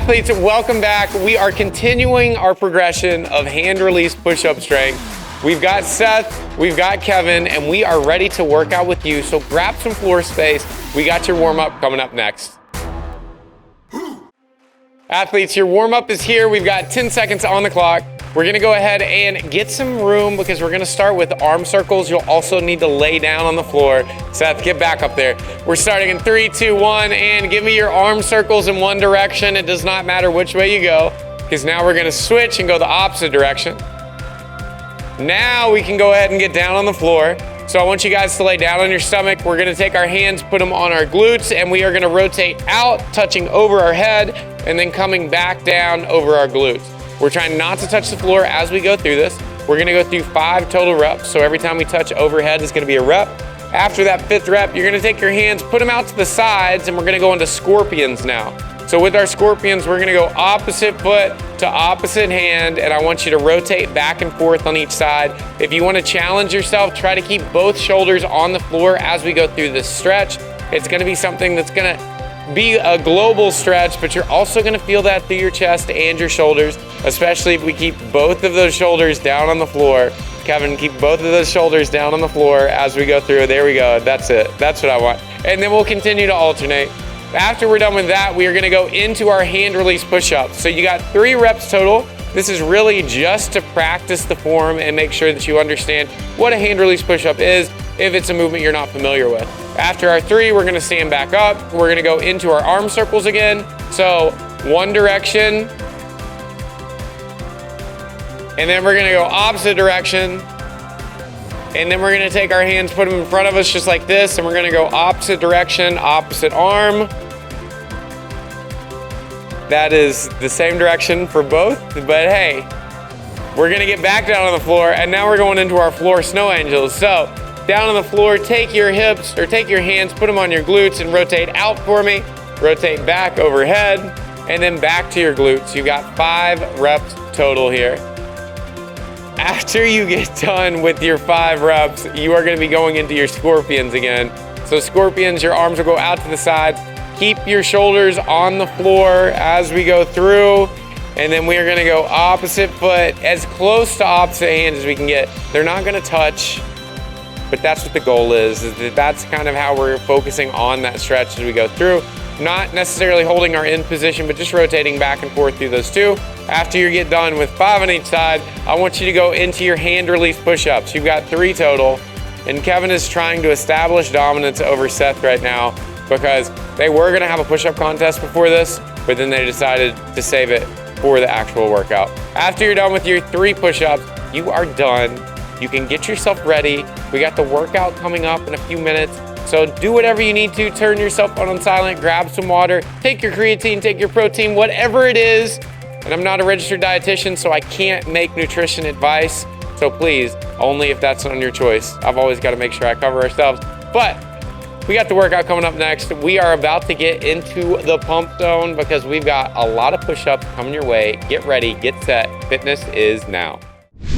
Athletes, welcome back. We are continuing our progression of hand release push-up strength. We've got Seth, we've got Kevin, and we are ready to work out with you. So grab some floor space. We got your warm-up coming up next. Athletes, your warm-up is here. We've got 10 seconds on the clock. We're gonna go ahead and get some room because we're gonna start with arm circles. You'll also need to lay down on the floor. Seth, get back up there. We're starting in 3, 2, 1, and give me your arm circles in one direction. It does not matter which way you go, because now we're gonna switch and go the opposite direction. Now we can go ahead and get down on the floor. So I want you guys to lay down on your stomach. We're gonna take our hands, put them on our glutes, and we are gonna rotate out, touching over our head, and then coming back down over our glutes. We're trying not to touch the floor as we go through this. We're gonna go through 5 total reps. So every time we touch overhead is gonna be a rep. After that 5th rep, you're gonna take your hands, put them out to the sides, and we're gonna go into scorpions now. So with our scorpions, we're gonna go opposite foot to opposite hand, and I want you to rotate back and forth on each side. If you wanna challenge yourself, try to keep both shoulders on the floor as we go through this stretch. It's gonna be something that's gonna be a global stretch, but you're also gonna feel that through your chest and your shoulders, especially if we keep both of those shoulders down on the floor. Kevin, keep both of those shoulders down on the floor as we go through. There we go, that's it. That's what I want. And then we'll continue to alternate. After we're done with that, we are gonna go into our hand release push-ups. So you got 3 reps total. This is really just to practice the form and make sure that you understand what a hand release push-up is if it's a movement you're not familiar with. After our 3, we're gonna stand back up. We're gonna go into our arm circles again. So one direction, and then we're gonna go opposite direction. And then we're gonna take our hands, put them in front of us just like this, and we're gonna go opposite direction, opposite arm. That is the same direction for both, but hey, we're gonna get back down on the floor, and now we're going into our floor snow angels. So down on the floor, take your hips, or take your hands, put them on your glutes, and rotate out for me. Rotate back overhead, and then back to your glutes. You've got 5 reps total here. After you get done with your 5 reps, you are gonna be going into your scorpions again. So scorpions, your arms will go out to the sides. Keep your shoulders on the floor as we go through. And then we are gonna go opposite foot, as close to opposite hand as we can get. They're not gonna touch, but that's what the goal is that that's kind of how we're focusing on that stretch as we go through. Not necessarily holding our end position, but just rotating back and forth through those 2. After you get done with 5 on each side, I want you to go into your hand release push-ups. You've got 3 total, and Kevin is trying to establish dominance over Seth right now because they were gonna have a push-up contest before this, but then they decided to save it for the actual workout. After you're done with your 3 push-ups, you are done. You can get yourself ready. We got the workout coming up in a few minutes. So do whatever you need to, turn your phone on silent, grab some water, take your creatine, take your protein, whatever it is. And I'm not a registered dietitian, so I can't make nutrition advice. So please, only if that's on your choice. I've always got to make sure I cover ourselves. But we got the workout coming up next. We are about to get into the pump zone because we've got a lot of push-ups coming your way. Get ready, get set. Fitness is now.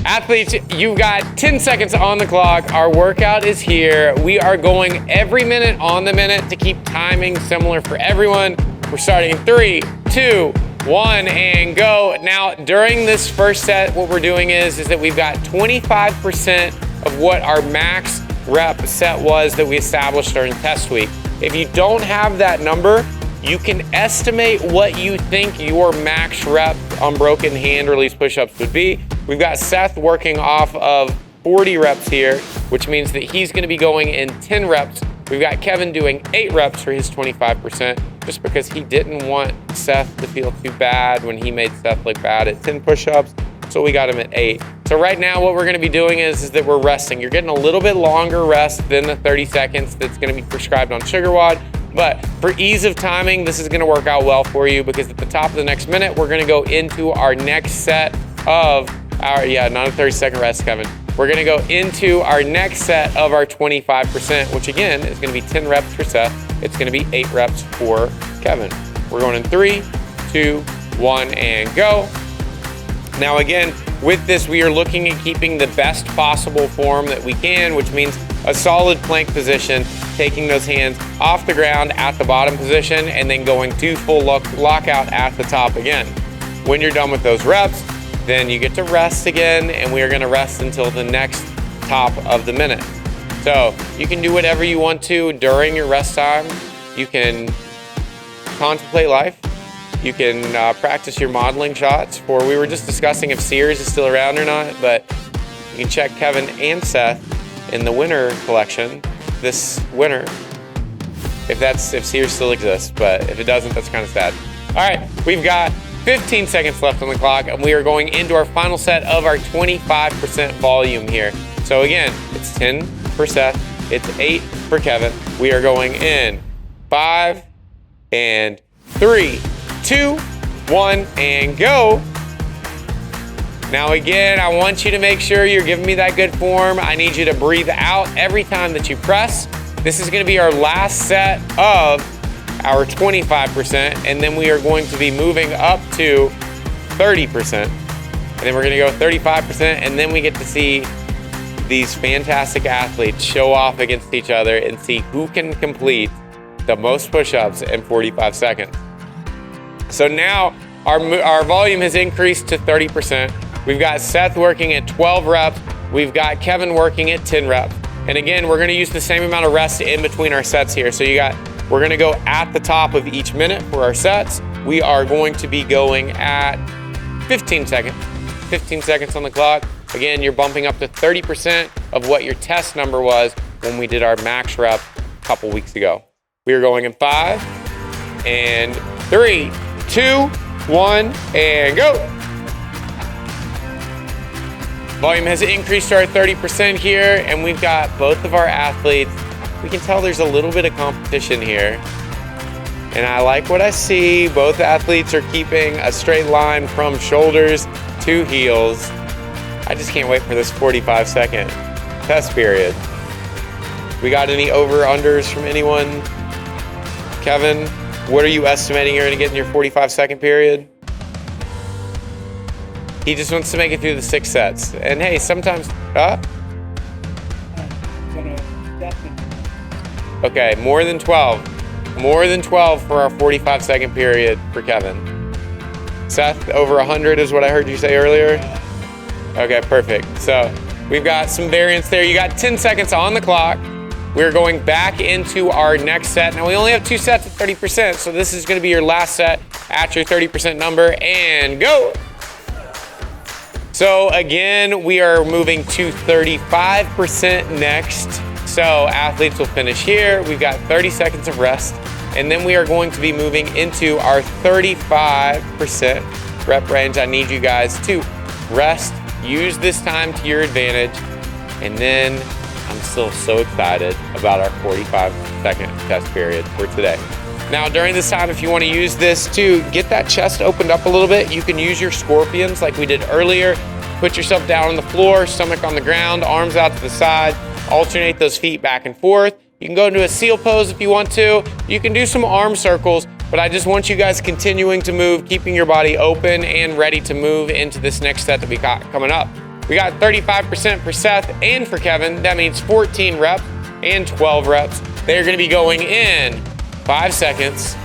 Athletes, you've got 10 seconds on the clock. Our workout is here. We are going every minute on the minute to keep timing similar for everyone. We're starting in 3, 2, 1, and go. Now, during this first set, what we're doing is that we've got 25% of what our max rep set was that we established during test week. If you don't have that number, you can estimate what you think your max rep unbroken hand release push-ups would be. We've got Seth working off of 40 reps here, which means that he's gonna be going in 10 reps. We've got Kevin doing 8 reps for his 25%, just because he didn't want Seth to feel too bad when he made Seth look bad at 10 push-ups, so we got him at 8. So right now what we're gonna be doing is that we're resting. You're getting a little bit longer rest than the 30 seconds that's gonna be prescribed on SugarWOD, but for ease of timing, this is gonna work out well for you because at the top of the next minute, we're gonna go into our next set of not a 30-second rest, Kevin. We're gonna go into our next set of our 25%, which again is gonna be 10 reps for Seth. It's gonna be 8 reps for Kevin. We're going in 3, 2, 1, and go. Now again, with this, we are looking at keeping the best possible form that we can, which means a solid plank position. taking those hands off the ground at the bottom position and then going to full lockout at the top again. When you're done with those reps, then you get to rest again, and we are gonna rest until the next top of the minute. So you can do whatever you want to during your rest time. You can contemplate life. You can practice your modeling shots. We were just discussing if Sears is still around or not, but you can check Kevin and Seth in the winter collection this winter, if Sears still exists, but if it doesn't, that's kind of sad. All right, we've got 15 seconds left on the clock, and we are going into our final set of our 25% volume here. So again, it's 10 for Seth, it's 8 for Kevin. We are going in 5 and 3, 2, 1, and go. Now again, I want you to make sure you're giving me that good form. I need you to breathe out every time that you press. This is gonna be our last set of our 25%, and then we are going to be moving up to 30%. And then we're gonna go 35%, and then we get to see these fantastic athletes show off against each other and see who can complete the most push-ups in 45 seconds. So now our volume has increased to 30%. We've got Seth working at 12 reps. We've got Kevin working at 10 reps. And again, we're gonna use the same amount of rest in between our sets here. So we're gonna go at the top of each minute for our sets. We are going to be going at 15 seconds. 15 seconds on the clock. Again, you're bumping up to 30% of what your test number was when we did our max rep a couple weeks ago. We are going in 5 and 3, 2, 1, and go. Volume has increased to our 30% here, and we've got both of our athletes. We can tell there's a little bit of competition here. And I like what I see. Both athletes are keeping a straight line from shoulders to heels. I just can't wait for this 45-second test period. We got any over-unders from anyone? Kevin, what are you estimating you're gonna get in your 45-second period? He just wants to make it through the 6 sets. And hey, sometimes, okay, more than 12. More than 12 for our 45-second period for Kevin. Seth, over 100 is what I heard you say earlier? Okay, perfect. So we've got some variance there. You got 10 seconds on the clock. We're going back into our next set. Now we only have 2 sets at 30%, so this is gonna be your last set at your 30% number, and go. So again, we are moving to 35% next. So athletes will finish here. We've got 30 seconds of rest, and then we are going to be moving into our 35% rep range. I need you guys to rest, use this time to your advantage, and then I'm still so excited about our 45-second test period for today. Now, during this time, if you want to use this to get that chest opened up a little bit, you can use your scorpions like we did earlier. Put yourself down on the floor, stomach on the ground, arms out to the side, alternate those feet back and forth. You can go into a seal pose if you want to. You can do some arm circles, but I just want you guys continuing to move, keeping your body open and ready to move into this next set that we got coming up. We got 35% for Seth and for Kevin. That means 14 reps and 12 reps. They're gonna be going in 5 seconds,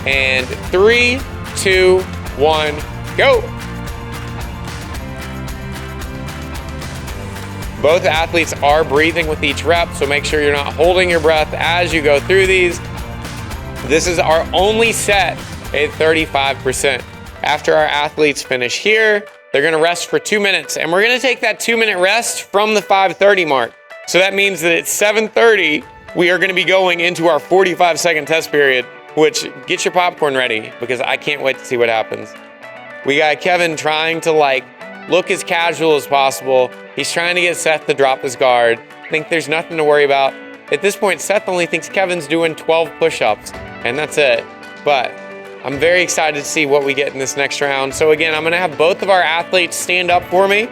and 3, 2, 1, go. Both athletes are breathing with each rep, so make sure you're not holding your breath as you go through these. This is our only set at 35%. After our athletes finish here, they're gonna rest for 2 minutes, and we're gonna take that 2-minute rest from the 5:30 mark. So that means that at 7:30, we are gonna be going into our 45-second test period, which get your popcorn ready because I can't wait to see what happens. We got Kevin trying to look as casual as possible. He's trying to get Seth to drop his guard. I think there's nothing to worry about. At this point, Seth only thinks Kevin's doing 12 push-ups, and that's it. But I'm very excited to see what we get in this next round. So again, I'm gonna have both of our athletes stand up for me.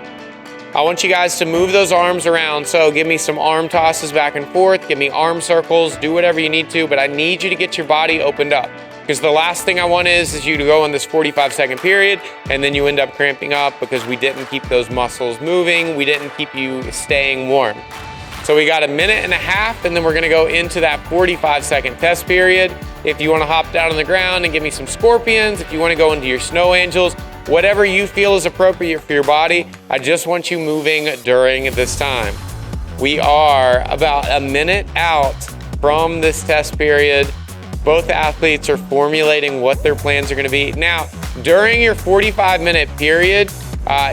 I want you guys to move those arms around. So give me some arm tosses back and forth, give me arm circles, do whatever you need to, but I need you to get your body opened up. Because the last thing I want is you to go in this 45-second period and then you end up cramping up because we didn't keep those muscles moving, we didn't keep you staying warm. So we got a minute and a half, and then we're gonna go into that 45-second test period. If you wanna hop down on the ground and give me some scorpions, if you wanna go into your snow angels, whatever you feel is appropriate for your body, I just want you moving during this time. We are about a minute out from this test period. Both athletes are formulating what their plans are gonna be. Now, during your 45-minute period,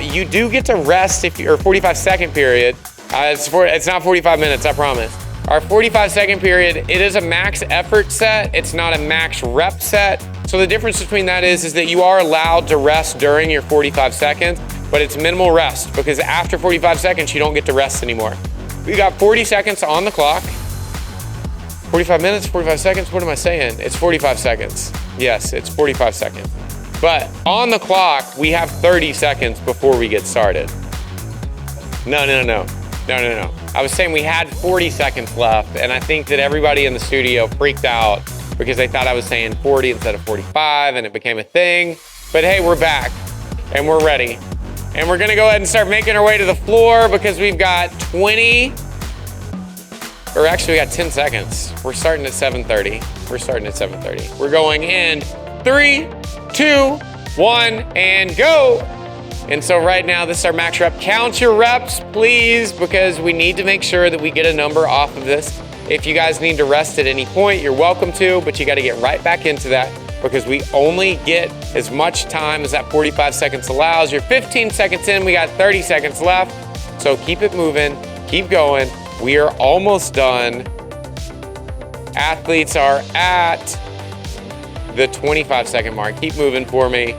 you do get to rest or 45-second period. It's not 45 minutes, I promise. Our 45-second period, it is a max effort set. It's not a max rep set. So the difference between that is that you are allowed to rest during your 45 seconds, but it's minimal rest because after 45 seconds, you don't get to rest anymore. We got 40 seconds on the clock. 45 minutes, 45 seconds, what am I saying? It's 45 seconds. Yes, it's 45 seconds. But on the clock, we have 30 seconds before we get started. No. I was saying we had 40 seconds left, and I think that everybody in the studio freaked out because they thought I was saying 40 instead of 45, and it became a thing. But hey, we're back, and we're ready. And we're gonna go ahead and start making our way to the floor because we've got 20, or actually we got 10 seconds. We're starting at 7:30. We're going in 3, 2, 1, and go. And so right now, this is our max rep. Count your reps, please, because we need to make sure that we get a number off of this. If you guys need to rest at any point, you're welcome to, but you gotta get right back into that because we only get as much time as that 45 seconds allows. You're 15 seconds in, we got 30 seconds left. So keep it moving, keep going. We are almost done. Athletes are at the 25-second mark. Keep moving for me.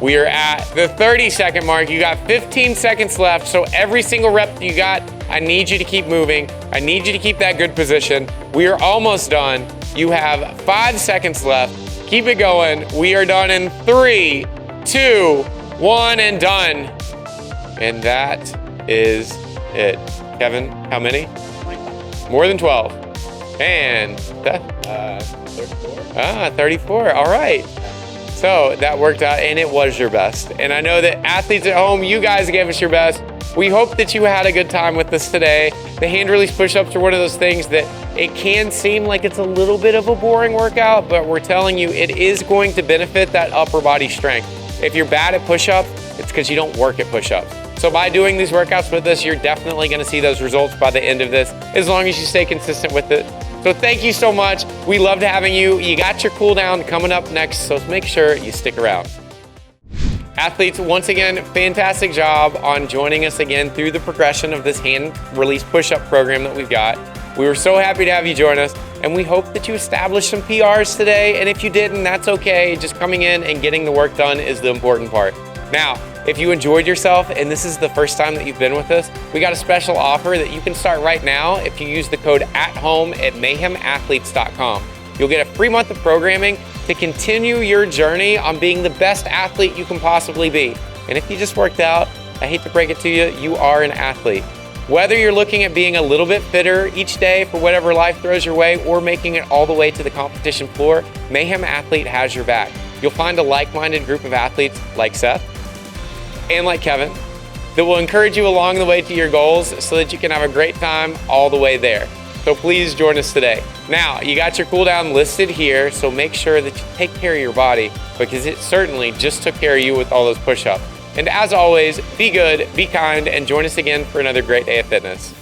We are at the 30-second mark. You got 15 seconds left. So every single rep that you got, I need you to keep moving. I need you to keep that good position. We are almost done. You have 5 seconds left. Keep it going. We are done in 3, 2, 1, and done. And that is it. Kevin, how many? More than 12. And that? 34. 34, all right. So that worked out, and it was your best. And I know that athletes at home, you guys gave us your best. We hope that you had a good time with us today. The hand release push-ups are one of those things that it can seem like it's a little bit of a boring workout, but we're telling you it is going to benefit that upper body strength. If you're bad at push-ups, it's because you don't work at push-ups. So by doing these workouts with us, you're definitely gonna see those results by the end of this, as long as you stay consistent with it. So thank you so much. We loved having you. You got your cool down coming up next, so make sure you stick around. Athletes, once again, fantastic job on joining us again through the progression of this hand release push-up program that we've got. We were so happy to have you join us, and we hope that you established some PRs today, and if you didn't, that's okay. Just coming in and getting the work done is the important part. Now, if you enjoyed yourself and this is the first time that you've been with us, we got a special offer that you can start right now if you use the code ATHOME at mayhemathletes.com. You'll get a free month of programming to continue your journey on being the best athlete you can possibly be. And if you just worked out, I hate to break it to you, you are an athlete. Whether you're looking at being a little bit fitter each day for whatever life throws your way or making it all the way to the competition floor, Mayhem Athlete has your back. You'll find a like-minded group of athletes like Seth and like Kevin that will encourage you along the way to your goals so that you can have a great time all the way there. So please join us today. Now, you got your cool down listed here, so make sure that you take care of your body because it certainly just took care of you with all those push-ups. And as always, be good, be kind, and join us again for another great day of fitness.